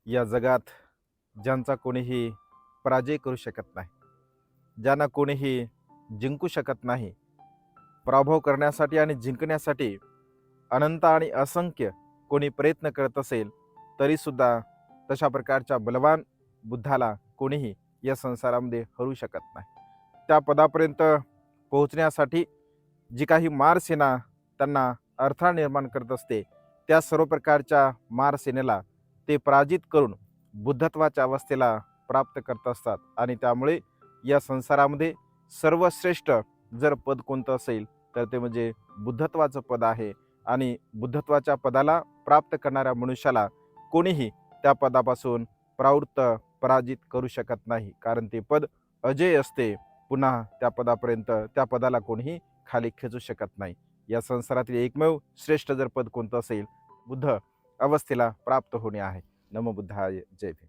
या जगात ज्यांचा कोणीही पराजय करू शकत नाही, ज्यांना कोणीही जिंकू शकत नाही, पराभव करण्यासाठी आणि जिंकण्यासाठी अनंत आणि असंख्य कोणी प्रयत्न करत असेल, तरीसुद्धा तशा प्रकारच्या बलवान बुद्धाला कोणीही या संसारामध्ये हरू शकत नाही. त्या पदापर्यंत पोहोचण्यासाठी जी काही मारसेना त्यांना अडथळा निर्माण करत असते, त्या सर्व प्रकारच्या मारसेनेला ते पराजित करून बुद्धत्वाच्या अवस्थेला प्राप्त करत असतात. आणि त्यामुळे या संसारामध्ये सर्वश्रेष्ठ जर पद कोणतं असेल तर ते म्हणजे बुद्धत्वाचं पद आहे. आणि बुद्धत्वाच्या पदाला प्राप्त करणाऱ्या मनुष्याला कोणीही त्या पदापासून प्रवृत्त पराजित करू शकत नाही, कारण ते पद अजय असते. पुन्हा त्या पदापर्यंत त्या पदाला कोणीही खाली खेचू शकत नाही. या संसारातील एकमेव श्रेष्ठ जर पद कोणतं असेल, बुद्ध अवस्थेला प्राप्त होणे आहे. नमो बुद्धाय. जय भीम.